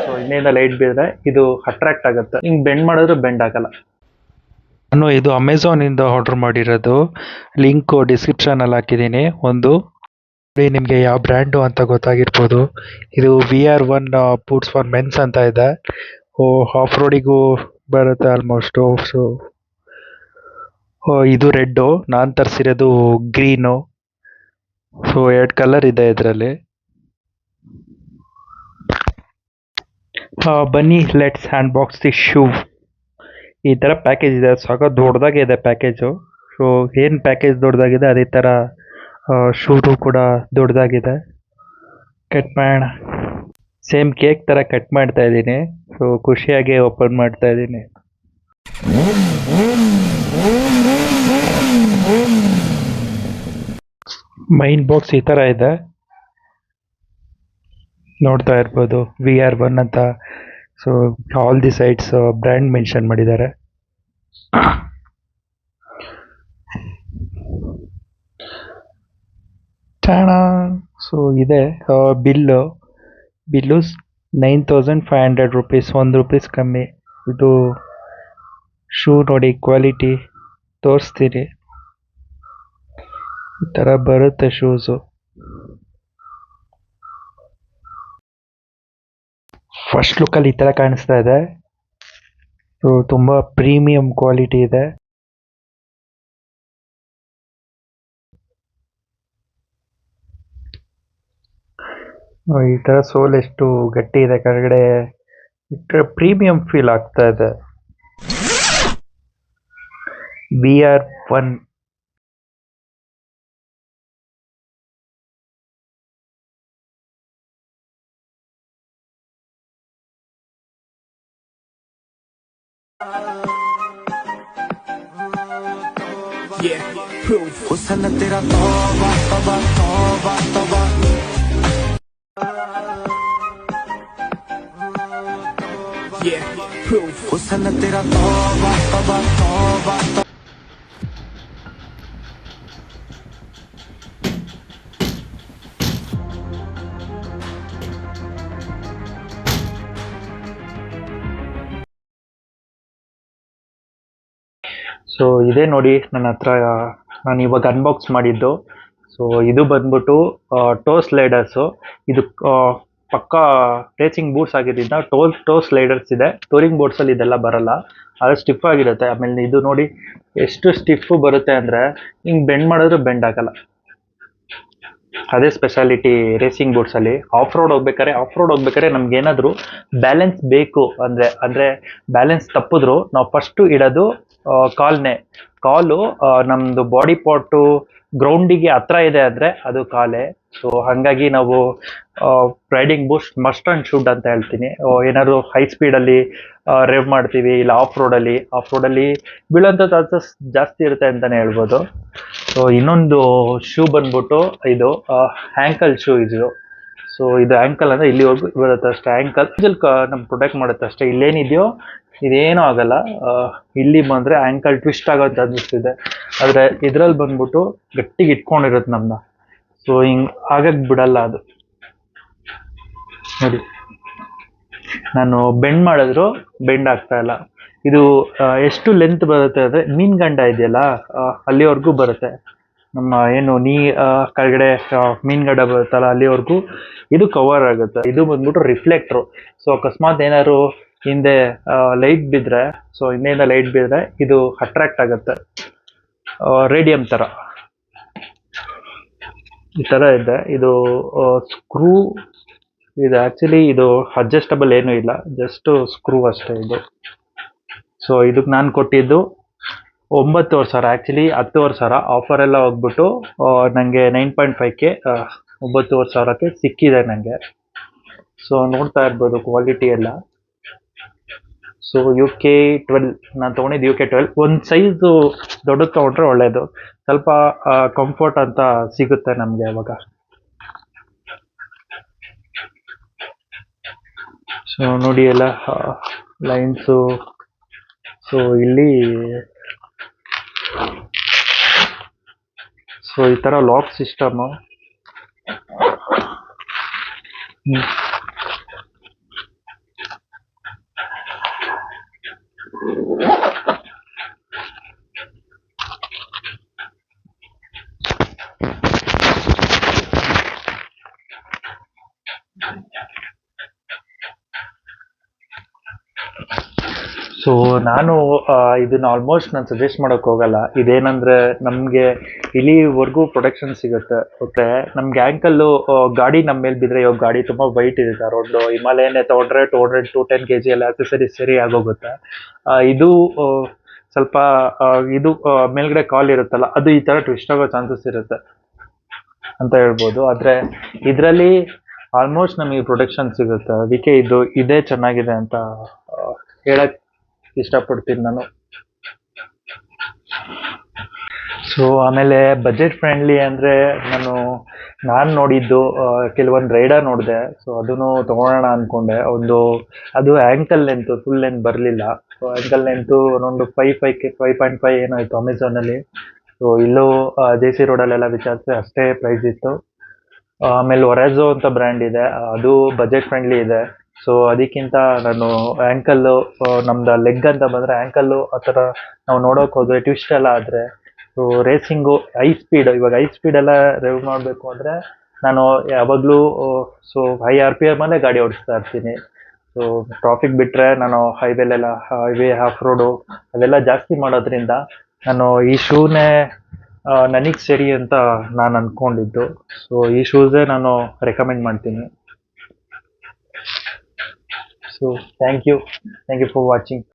So ಇನ್ನೇನ light ಬಿದ್ರೆ ಇದು ಅಟ್ರಾಕ್ಟ್ ಆಗುತ್ತೆ. ಹಿಂಗ್ ಬೆಂಡ್ ಮಾಡಿದ್ರೆ ಬೆಂಡ್ ಆಗಲ್ಲ. ನಾನು ಇದು ಅಮೆಝಾನ್ ಇಂದ ಆರ್ಡರ್ ಮಾಡಿರೋದು. ಲಿಂಕ್ ಡಿಸ್ಕ್ರಿಪ್ಷನ್ ಅಲ್ಲಿ ಹಾಕಿದ್ದೀನಿ. ನಿಮಗೆ ಯಾವ ಬ್ರ್ಯಾಂಡು ಅಂತ ಗೊತ್ತಾಗಿರ್ಬೋದು. ಇದು VR1 ಬೂಟ್ಸ್ ಫಾರ್ ಮೆನ್ಸ್ ಅಂತ ಇದೆ. ಆಫ್ ರೋಡಿಗೂ ಬರುತ್ತೆ ಆಲ್ಮೋಸ್ಟ್. ಸೊ ಇದು ರೆಡ್ಡು, ನಾನು ತರಿಸಿರೋದು ಗ್ರೀನು. ಸೊ 2 ಕಲರ್ ಇದೆ ಇದರಲ್ಲಿ. ಬನ್ನಿ let's hand box the shoe. ಈ ಥರ ಪ್ಯಾಕೇಜ್ ಇದೆ, ಸಾಕ ದೊಡ್ಡದಾಗಿದೆ ಪ್ಯಾಕೇಜು. ಸೊ ಏನು ಪ್ಯಾಕೇಜ್ ದೊಡ್ಡದಾಗಿದೆ ಅದೇ ಥರ ಶೂನು ಕೂಡ ದೊಡ್ಡದಾಗಿದೆ. ಕಟ್ ಮಾಡೋಣ. ಸೇಮ್ ಕೇಕ್ ಥರ ಕಟ್ ಮಾಡ್ತಾ ಇದ್ದೀನಿ. ಸೊ ಖುಷಿಯಾಗಿ ಓಪನ್ ಮಾಡ್ತಾ ಇದ್ದೀನಿ. ಮೈನ್ ಬಾಕ್ಸ್ ಈ ಥರ ಇದೆ, ನೋಡ್ತಾ ಇರ್ಬೋದು. VR1 ಅಂತ. So all the sides brand mention ಮಾಡಿದ್ದಾರೆ. ಸೊ ಇದೆ ಬಿಲ್ಲು 9500 rupees, 1 rupees ಕಮ್ಮಿ. ಇದು ಶೂ ನೋಡಿ, ಕ್ವಾಲಿಟಿ ತೋರಿಸ್ತೀನಿ. ಈ ಥರ ಬರುತ್ತೆ ಶೂಸು. ಫಸ್ಟ್ ಲುಕ್ಕಲ್ಲಿ ಈ ಥರ ಕಾಣಿಸ್ತಾ ಇದೆ. ಸೊ ತುಂಬ ಪ್ರೀಮಿಯಂ ಕ್ವಾಲಿಟಿ ಇದೆ. ಈ ಥರ ಸೋಲ್ ಎಷ್ಟು ಗಟ್ಟಿ ಇದೆ, ಕೆಳಗಡೆ ಪ್ರೀಮಿಯಂ ಫೀಲ್ ಆಗ್ತಾ ಇದೆ. VR1. हुस्न तेरा तौबा तौबा तौबा तौबा, हुस्न तेरा तौबा तौबा तौबा तौबा. ಸೊ ಇದೇ ನೋಡಿ ನನ್ನ ಹತ್ರ ನಾನು ಇವಾಗ ಅನ್ಬಾಕ್ಸ್ ಮಾಡಿದ್ದು. ಸೊ ಇದು ಬಂದ್ಬಿಟ್ಟು ಟೋ ಸ್ಲೈಡರ್ಸು. ಇದು ಪಕ್ಕಾ ರೇಸಿಂಗ್ ಬೂಟ್ಸ್ ಆಗಿದ್ದರಿಂದ ಟೋ ಸ್ಲೈಡರ್ಸ್ ಇದೆ. ಟೂರಿಂಗ್ ಬೋಟ್ಸಲ್ಲಿ ಇದೆಲ್ಲ ಬರಲ್ಲ, ಅದು ಸ್ಟಿಫ್ ಆಗಿರುತ್ತೆ. ಆಮೇಲೆ ಇದು ನೋಡಿ ಎಷ್ಟು ಸ್ಟಿಫು ಬರುತ್ತೆ ಅಂದರೆ ಹಿಂಗೆ ಬೆಂಡ್ ಮಾಡಿದ್ರೆ ಬೆಂಡ್ ಆಗಲ್ಲ. ಅದೇ ಸ್ಪೆಷಾಲಿಟಿ ರೇಸಿಂಗ್ ಬೂಟ್ಸಲ್ಲಿ. ಆಫ್ ರೋಡ್ ಹೋಗ್ಬೇಕಾದ್ರೆ ನಮ್ಗೆ ಏನಾದರೂ ಬ್ಯಾಲೆನ್ಸ್ ಬೇಕು ಅಂದರೆ ಬ್ಯಾಲೆನ್ಸ್ ತಪ್ಪಿದ್ರು ನಾವು ಫಸ್ಟು ಇಡೋದು ಕಾಲು ನಮ್ಮದು ಬಾಡಿ ಪಾರ್ಟು ಗ್ರೌಂಡಿಗೆ ಹತ್ರ ಇದೆ ಅಂದರೆ ಅದು ಕಾಲೇ. ಸೊ ಹಾಗಾಗಿ ನಾವು riding boots must and should ಅಂತ ಹೇಳ್ತೀನಿ. ಏನಾದ್ರು ಹೈ ಸ್ಪೀಡಲ್ಲಿ ರೇವ್ ಮಾಡ್ತೀವಿ, ಇಲ್ಲ ಆಫ್ ರೋಡಲ್ಲಿ ಬೀಳೋಂಥ ಚಾನ್ಸಸ್ ಜಾಸ್ತಿ ಇರುತ್ತೆ ಅಂತಲೇ ಹೇಳ್ಬೋದು. ಸೊ ಇನ್ನೊಂದು ಶೂ ಬಂದ್ಬಿಟ್ಟು ಇದು ಆ್ಯಂಕಲ್ ಶೂ ಇದು. ಸೊ ಇದು ಆ್ಯಂಕಲ್ ಅಂದರೆ ಇಲ್ಲಿವರೆಗೂ ಬರುತ್ತೆ ಅಷ್ಟೇ. ಆ್ಯಂಕಲ್ ನಮ್ಗೆ ಪ್ರೊಟೆಕ್ಟ್ ಮಾಡುತ್ತೆ ಅಷ್ಟೇ. ಇಲ್ಲೇನಿದೆಯೋ ಇದೇನೂ ಆಗಲ್ಲ. ಇಲ್ಲಿ ಬಂದರೆ ಆ್ಯಂಕಲ್ ಟ್ವಿಸ್ಟ್ ಆಗೋ ಚಾನ್ಸಸ್ ಇದೆ. ಆದರೆ ಇದರಲ್ಲಿ ಬಂದ್ಬಿಟ್ಟು ಗಟ್ಟಿಗೆ ಇಟ್ಕೊಂಡಿರುತ್ತೆ ನಮ್ಮನ್ನ. ಸೊ ಹಿಂಗೆ ಆಗಕ್ಕೆ ಬಿಡಲ್ಲ ಅದು. ನೋಡಿ, ನಾನು ಬೆಂಡ್ ಮಾಡಿದ್ರು ಬೆಂಡ್ ಆಗ್ತಾ ಇಲ್ಲ. ಇದು ಎಷ್ಟು ಲೆಂತ್ ಬರುತ್ತೆ ಅಂದರೆ ಮೀನ್ಗಂಡ ಇದೆಯಲ್ಲ ಅಲ್ಲಿವರೆಗೂ ಬರುತ್ತೆ. ನಮ್ಮ ಏನು ಕೆಳಗಡೆ ಮೀನ್ಗಂಡ ಬರುತ್ತಲ್ಲ ಅಲ್ಲಿವರೆಗೂ ಇದು ಕವರ್ ಆಗುತ್ತೆ. ಇದು ಬಂದ್ಬಿಟ್ಟು ರಿಫ್ಲೆಕ್ಟ್ರು. ಸೊ ಅಕಸ್ಮಾತ್ ಏನಾದ್ರು ಹಿಂದೆ ಲೈಟ್ ಬಿದ್ದರೆ, ಸೊ ಹಿಂದೆಯಿಂದ ಲೈಟ್ ಬಿದ್ದರೆ ಇದು ಅಟ್ರಾಕ್ಟ್ ಆಗುತ್ತೆ. ರೇಡಿಯಂ ಥರ ಈ ಥರ ಇದೆ. ಇದು ಸ್ಕ್ರೂ ಇದು. ಆ್ಯಕ್ಚುಲಿ ಇದು ಅಡ್ಜಸ್ಟಬಲ್ ಏನೂ ಇಲ್ಲ, ಜಸ್ಟ್ ಸ್ಕ್ರೂ ಅಷ್ಟೇ ಇದು. ಸೊ ಇದಕ್ಕೆ ನಾನು ಕೊಟ್ಟಿದ್ದು 9,000. ಆ್ಯಕ್ಚುಲಿ 10,000 ಆಫರೆಲ್ಲ ಹೋಗ್ಬಿಟ್ಟು ನನಗೆ 9.5K 9,000 ಸಿಕ್ಕಿದೆ ನನಗೆ. ಸೊ ನೋಡ್ತಾ ಇರ್ಬೋದು ಕ್ವಾಲಿಟಿ ಎಲ್ಲ. ಸೊ UK12 ನಾನು ತೊಗೊಂಡಿದ್ದು UK12. ಒಂದು ಸೈಜು ದೊಡ್ಡದು ತೊಗೊಂಡ್ರೆ ಒಳ್ಳೆಯದು, ಸ್ವಲ್ಪ ಕಂಫರ್ಟ್ ಅಂತ ಸಿಗುತ್ತೆ ನಮಗೆ ಅವಾಗ. ಸೊ ನೋಡಿ ಎಲ್ಲ ಲೈನ್ಸು. ಸೊ ಇಲ್ಲಿ ಸೊ ಈ ಥರ ಲಾಕ್ ಸಿಸ್ಟಮು. ಹ್ಮ್. ಸೊ ನಾನು ಇದನ್ನ ಆಲ್ಮೋಸ್ಟ್ ನಾನು ಸಜೆಸ್ಟ್ ಮಾಡಕ್ ಹೋಗಲ್ಲ. ಇದೇನಂದ್ರೆ ನಮ್ಗೆ ಇಲ್ಲಿವರೆಗೂ ಪ್ರೊಟೆಕ್ಷನ್ ಸಿಗುತ್ತೆ. ಓಕೆ, ನಮ್ಗೆ ಆಂಕಲ್ಲು ಗಾಡಿ ನಮ್ಮ ಮೇಲೆ ಬಿದ್ರೆ, ಇವಾಗ ಗಾಡಿ ತುಂಬಾ ವೈಟ್ ಇರುತ್ತೆ, ಅರೌಂಡ್ ಹಿಮಾಲಯನೇ ತಗೊಂಡ್ರೆ 200 to 210 kg ಎಲ್ಲ ಆಕ್ಸೆಸರೀಸ್ ಸರಿ ಆಗೋಗುತ್ತೆ. ಇದು ಸ್ವಲ್ಪ ಇದು ಮೇಲ್ಗಡೆ ಕಾಲ್ ಇರುತ್ತಲ್ಲ, ಅದು ಈ ತರ ಟ್ವಿಸ್ಟ್ ಆಗೋ ಚಾನ್ಸಸ್ ಇರುತ್ತೆ ಅಂತ ಹೇಳ್ಬೋದು. ಆದ್ರೆ ಇದರಲ್ಲಿ ಆಲ್ಮೋಸ್ಟ್ ನಮಗೆ ಪ್ರೊಟೆಕ್ಷನ್ ಸಿಗುತ್ತೆ, ಅದಕ್ಕೆ ಇದೇ ಚೆನ್ನಾಗಿದೆ ಅಂತ ಹೇಳಕ್ ಇಷ್ಟಪಡ್ತೀನಿ ನಾನು. ಸೊ ಆಮೇಲೆ ಬಜೆಟ್ ಫ್ರೆಂಡ್ಲಿ ಅಂದರೆ ನಾನು ನೋಡಿದ್ದು ಕೆಲವೊಂದು ರೈಡರ್ ನೋಡಿದೆ. ಸೊ ಅದನ್ನು ತೊಗೊಳೋಣ ಅಂದ್ಕೊಂಡೆ. ಅದು ಆ್ಯಂಕಲ್ ಲೆಂತು ಫುಲ್ ಲೆಂತ್ ಬರಲಿಲ್ಲ. ಸೊ ಆ್ಯಂಕಲ್ ಲೆಂತು ಒಂದು 5.5 ಏನೋ ಇತ್ತು ಅಮೆಝಾನಲ್ಲಿ. ಸೊ ಇಲ್ಲೂ ಜೆ ಸಿ ರೋಡಲ್ಲೆಲ್ಲ ವಿಚಾರಿಸಿದೆ, ಅಷ್ಟೇ ಪ್ರೈಸ್ ಇತ್ತು. ಆಮೇಲೆ ಒರೆಝೋ ಅಂತ ಬ್ರ್ಯಾಂಡ್ ಇದೆ, ಅದು ಬಜೆಟ್ ಫ್ರೆಂಡ್ಲಿ ಇದೆ. ಸೊ ಅದಕ್ಕಿಂತ ನಾನು ಆ್ಯಂಕಲ್ಲು, ನಮ್ದು ಲೆಗ್ ಅಂತ ಬಂದರೆ ಆ್ಯಂಕಲ್ಲು ಆ ಥರ ನಾವು ನೋಡೋಕೆ ಹೋದ್ರೆ ಟ್ವಿಸ್ಟ್ ಎಲ್ಲ ಆದರೆ, ಸೊ ರೇಸಿಂಗು ಇವಾಗ ಹೈ ಸ್ಪೀಡ್ ಎಲ್ಲ ರೇವ್ ಮಾಡಬೇಕು ಅಂದರೆ ನಾನು ಯಾವಾಗಲೂ ಸೊ ಹೈ RPM ಅಲ್ಲೇ ಗಾಡಿ ಓಡಿಸ್ತಾ ಇರ್ತೀನಿ. ಸೊ ಟ್ರಾಫಿಕ್ ಬಿಟ್ಟರೆ ನಾನು ಹೈವೇ ಆಫ್ ರೋಡು ಅದೆಲ್ಲ ಜಾಸ್ತಿ ಮಾಡೋದ್ರಿಂದ ನಾನು ಈ ಶೂನೇ ನನಗೆ ಸರಿ ಅಂತ ನಾನು ಅಂದ್ಕೊಂಡಿದ್ದು. ಸೊ ಈ ಶೂಸೇ ನಾನು ರೆಕಮೆಂಡ್ ಮಾಡ್ತೀನಿ. So thank you for watching.